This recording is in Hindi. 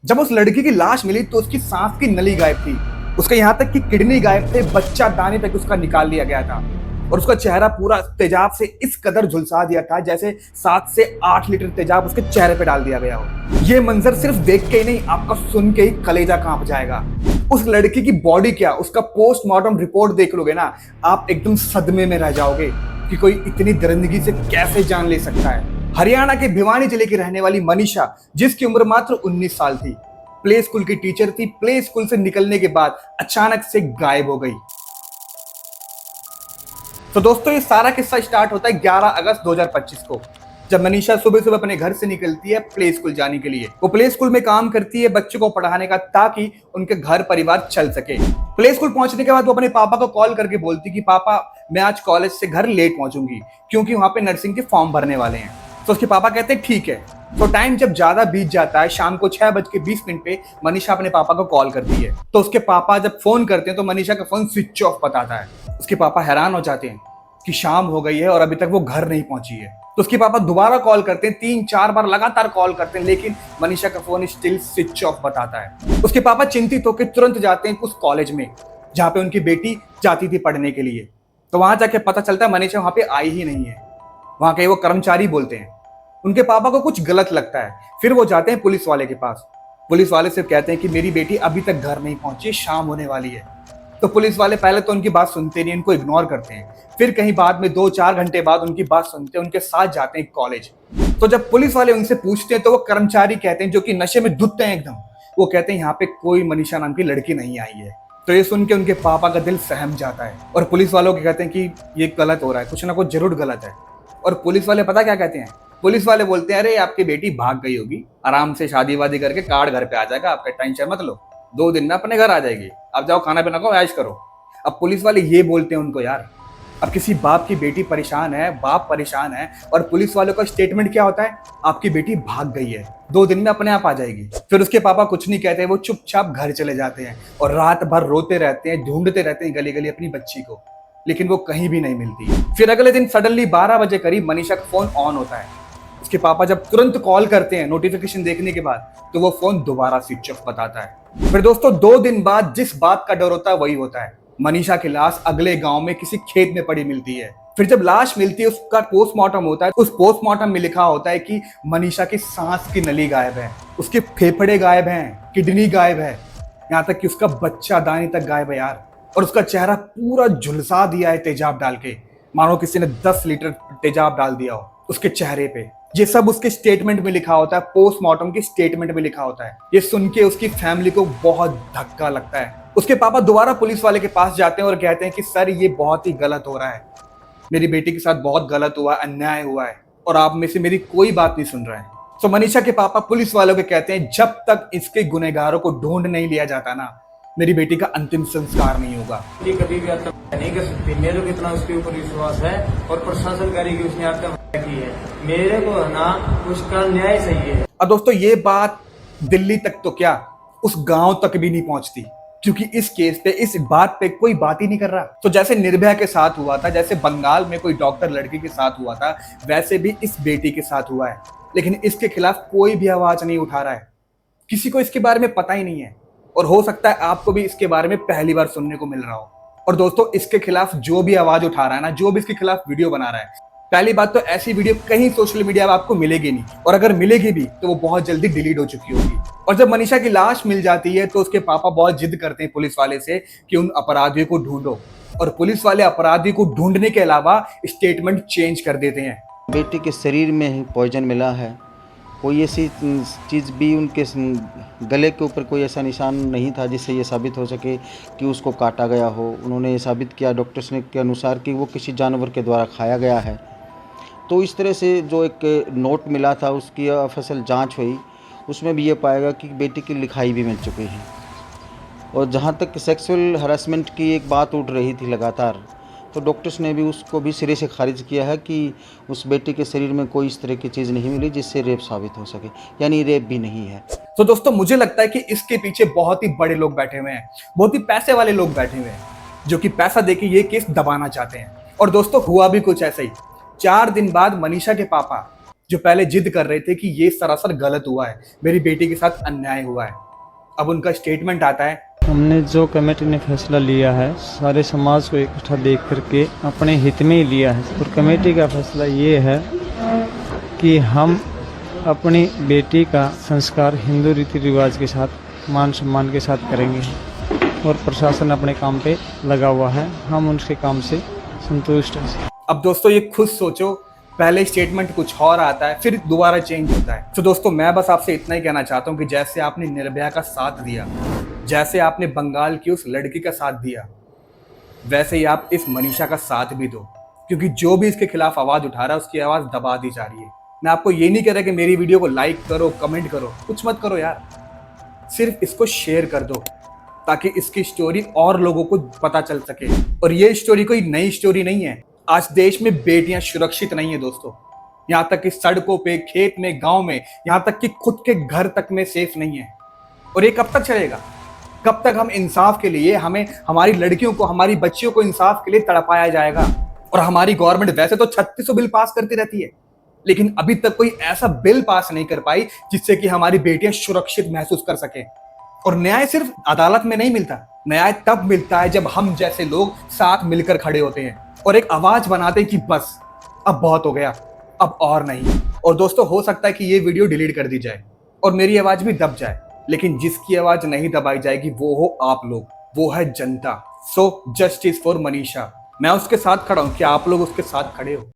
जब उस लड़की की लाश मिली तो उसकी सांस की नली गायब थी। उसके यहाँ तक कि किडनी गायब थे, बच्चा दाने तक उसका निकाल लिया गया था। और उसका चेहरा पूरा तेजाब से इस कदर झुलसा दिया था जैसे 7 से 8 लीटर तेजाब उसके चेहरे पे डाल दिया गया हो। ये मंजर सिर्फ देख के ही नहीं, आपका सुन के ही कलेजा कांप जाएगा। उस लड़की की बॉडी क्या, उसका पोस्टमार्टम रिपोर्ट देख लोगे ना, आप एकदम सदमे में रह जाओगे कि कोई इतनी दरिंदगी से कैसे जान ले सकता है। हरियाणा के भिवानी जिले की रहने वाली मनीषा, जिसकी उम्र मात्र 19 साल थी, प्ले स्कूल की टीचर थी। प्ले स्कूल से निकलने के बाद अचानक से गायब हो गई। तो दोस्तों, ये सारा किस्सा स्टार्ट होता है 11 अगस्त 2025 को, जब मनीषा सुबह सुबह अपने घर से निकलती है प्ले स्कूल जाने के लिए। वो प्ले स्कूल में काम करती है बच्चों को पढ़ाने का, ताकि उनके घर परिवार चल सके। प्ले स्कूल पहुंचने के बाद वो अपने पापा को कॉल करके बोलती कि पापा, मैं आज कॉलेज से घर लेट पहुंचूंगी क्योंकि वहां पे नर्सिंग के फॉर्म भरने वाले हैं। तो उसके पापा कहते हैं ठीक है। तो टाइम जब ज्यादा बीत जाता है, शाम को 6:20 पे मनीषा अपने पापा को कॉल करती है। तो उसके पापा जब फोन करते हैं तो मनीषा का फोन स्विच ऑफ बताता है। उसके पापा हैरान हो जाते हैं कि शाम हो गई है और अभी तक वो घर नहीं पहुंची है। तो उसके पापा दोबारा कॉल करते हैं, 3-4 बार लगातार कॉल करते हैं, लेकिन मनीषा का फोन स्टिल स्विच ऑफ बताता है। उसके पापा चिंतित होकर तुरंत जाते हैं उस कॉलेज में जहां पे उनकी बेटी जाती थी पढ़ने के लिए। तो वहां जाके पता चलता है मनीषा वहां पे आई ही नहीं है। वहां के वो कर्मचारी बोलते हैं। उनके पापा को कुछ गलत लगता है। फिर वो जाते हैं पुलिस वाले के पास। पुलिस वाले से कहते हैं कि मेरी बेटी अभी तक घर नहीं पहुंची, शाम होने वाली है। तो पुलिस वाले पहले तो उनकी बात सुनते नहीं, इनको इग्नोर करते हैं। फिर कहीं बाद में 2-4 घंटे बाद उनकी बात सुनते हैं, उनके साथ जाते हैं कॉलेज। तो जब पुलिस वाले उनसे पूछते हैं तो वो कर्मचारी कहते हैं, जो कि नशे में धुत हैं एकदम, वो कहते हैं यहाँ पे कोई मनीषा नाम की लड़की नहीं आई है। तो ये सुन के उनके पापा का दिल सहम जाता है और पुलिस वालों के कहते हैं कि ये गलत हो रहा है, कुछ ना कुछ जरूर गलत है। और पुलिस वाले पता क्या कहते हैं? पुलिस वाले बोलते हैं, अरे आपकी बेटी भाग गई होगी, आराम से शादी वादी करके कार्ड घर पे आ जाएगा, आपका टेंशन मत लो, 2 दिन में अपने घर आ जाएगी, आप जाओ खाना पीना को ऐश करो। अब पुलिस वाले ये बोलते हैं उनको, यार अब किसी बाप की बेटी परेशान है, बाप परेशान है, और पुलिस वालों का स्टेटमेंट क्या होता है? आपकी बेटी भाग गई है, 2 दिन में अपने आप आ जाएगी। फिर उसके पापा कुछ नहीं कहते, वो चुपचाप घर चले जाते हैं और रात भर रोते रहते हैं, ढूंढते रहते हैं गली गली अपनी बच्ची को, लेकिन वो कहीं भी नहीं मिलती। फिर अगले दिन सडनली 12 बजे करीब मनीषा का फोन ऑन होता है। उसके पापा जब तुरंत कॉल करते हैं नोटिफिकेशन देखने के बाद, तो वो फोन दोबारा स्विच ऑफ बताता है। फिर दोस्तों, 2 दिन बाद जिस बात का डर होता है वही होता है। मनीषा की लाश अगले गांव में किसी खेत में पड़ी मिलती है। फिर जब लाश मिलती है, उसका पोस्टमार्टम होता है। उस पोस्टमार्टम में लिखा होता है कि मनीषा की सांस की नली गायब है, उसके फेफड़े गायब हैं, किडनी गायब है, यहाँ तक कि उसका बच्चा दाने तक गायब है यार। और उसका चेहरा पूरा झुलसा दिया है तेजाब डाल के, मानो किसी ने 10 लीटर तेजाब डाल दिया हो उसके चेहरे पे। ये सब उसके स्टेटमेंट में लिखा होता है, पोस्टमार्टम के स्टेटमेंट में लिखा होता है। ये सुन के उसकी फैमिली को बहुत धक्का लगता है। उसके पापा दोबारा पुलिस वाले के पास जाते हैं और कहते हैं कि सर, ये बहुत ही गलत हो रहा है, मेरी बेटी के साथ बहुत गलत हुआ, अन्याय हुआ है, और आप में से मेरी कोई बात नहीं सुन रहा है। तो मनीषा के पापा पुलिस वालों के कहते हैं, जब तक इसके गुनहगारों को ढूंढ नहीं लिया जाता ना, मेरी बेटी का अंतिम संस्कार नहीं होगा। ये कभी भी आत्महत्या नहीं कर सकती। मेरे को इतना उसके ऊपर विश्वास है और प्रशासन करेगी, उसने आत्महत्या की है, मेरे को ना उसका न्याय सही है। अब दोस्तों, ये बात दिल्ली तक तो क्या, उस गांव तक भी नहीं पहुंचती, क्योंकि इस केस पे, इस बात पे कोई बात ही नहीं कर रहा। तो जैसे निर्भया के साथ हुआ था, जैसे बंगाल में कोई डॉक्टर लड़की के साथ हुआ था, वैसे भी इस बेटी के साथ हुआ है, लेकिन इसके खिलाफ कोई भी आवाज नहीं उठा रहा है। किसी को इसके बारे में पता ही नहीं है, और हो सकता है आपको भी इसके बारे में पहली बार सुनने को मिल रहा हो। और दोस्तों, इसके खिलाफ जो भी आवाज उठा रहा है ना, जो भी इसके खिलाफ वीडियो बना रहा है, पहली बात तो ऐसी वीडियो कहीं सोशल मीडिया में आपको मिलेगी नहीं, और अगर मिलेगी भी तो वो बहुत जल्दी डिलीट हो चुकी होगी। और जब मनीषा की लाश मिल जाती है तो उसके पापा बहुत जिद करते हैं पुलिस वाले से कि उन अपराधियों को ढूंढो, और पुलिस वाले अपराधियों को ढूंढने के अलावा स्टेटमेंट चेंज कर देते हैं। बेटी के शरीर में पॉइजन मिला है, कोई ऐसी चीज़ भी उनके गले के ऊपर कोई ऐसा निशान नहीं था जिससे ये साबित हो सके कि उसको काटा गया हो। उन्होंने ये साबित किया डॉक्टर्स ने के अनुसार कि वो किसी जानवर के द्वारा खाया गया है। तो इस तरह से जो एक नोट मिला था, उसकी ऑफिशियल जांच हुई, उसमें भी ये पाएगा कि बेटी की लिखाई भी मिल चुकी है। और जहाँ तक सेक्सुअल हरासमेंट की एक बात उठ रही थी लगातार, तो डॉक्टर्स ने भी उसको भी सिरे से खारिज किया है कि उस बेटी के शरीर में कोई इस तरह की चीज़ नहीं मिली जिससे रेप साबित हो सके, यानी रेप भी नहीं है। तो दोस्तों, मुझे लगता है कि इसके पीछे बहुत ही बड़े लोग बैठे हुए हैं, बहुत ही पैसे वाले लोग बैठे हुए हैं, जो कि पैसा देके ये केस दबाना चाहते हैं। और दोस्तों, हुआ भी कुछ ऐसा ही। 4 दिन बाद मनीषा के पापा जो पहले जिद कर रहे थे कि ये सरासर गलत हुआ है, मेरी बेटी के साथ अन्याय हुआ है। अब उनका स्टेटमेंट आता है, हमने जो कमेटी ने फैसला लिया है सारे समाज को इकट्ठा देख करके अपने हित में ही लिया है और कमेटी का फैसला ये है कि हम अपनी बेटी का संस्कार हिंदू रीति रिवाज के साथ मान सम्मान के साथ करेंगे और प्रशासन अपने काम पे लगा हुआ है, हम उनके काम से संतुष्ट हैं। अब दोस्तों ये खुद सोचो, पहले स्टेटमेंट कुछ और आता है फिर दोबारा चेंज होता है। तो दोस्तों मैं बस आपसे इतना ही कहना चाहता हूँ कि जैसे आपने निर्भया का साथ दिया, जैसे आपने बंगाल की उस लड़की का साथ दिया, वैसे ही आप इस मनीषा का साथ भी दो, क्योंकि जो भी इसके खिलाफ आवाज उठा रहा है उसकी आवाज दबा दी जा रही है। मैं आपको ये नहीं कह रहा कि मेरी वीडियो को लाइक करो, कमेंट करो, कुछ मत करो यार, सिर्फ इसको शेयर कर दो ताकि इसकी स्टोरी और लोगों को पता चल सके। और ये स्टोरी कोई नई स्टोरी नहीं है। आज देश में बेटियां सुरक्षित नहीं है दोस्तों, यहाँ तक कि सड़कों पे, खेत में, गांव में, यहाँ तक कि खुद के घर तक में सेफ नहीं है। और ये कब तक चलेगा? कब तक हम इंसाफ के लिए, हमें हमारी लड़कियों को, हमारी बच्चियों को इंसाफ के लिए तड़पाया जाएगा? और हमारी गवर्नमेंट वैसे तो 3600 बिल पास करती रहती है, लेकिन अभी तक कोई ऐसा बिल पास नहीं कर पाई जिससे कि हमारी बेटियां सुरक्षित महसूस कर सके। और न्याय सिर्फ अदालत में नहीं मिलता, न्याय तब मिलता है जब हम जैसे लोग साथ मिलकर खड़े होते हैं और एक आवाज बनाते हैं कि बस अब बहुत हो गया, अब और नहीं। और दोस्तों हो सकता है कि ये वीडियो डिलीट कर दी जाए और मेरी आवाज भी दब जाए, लेकिन जिसकी आवाज नहीं दबाई जाएगी वो हो आप लोग, वो है जनता। सो जस्टिस फॉर मनीषा। मैं उसके साथ खड़ा हूं, क्या आप लोग उसके साथ खड़े हो?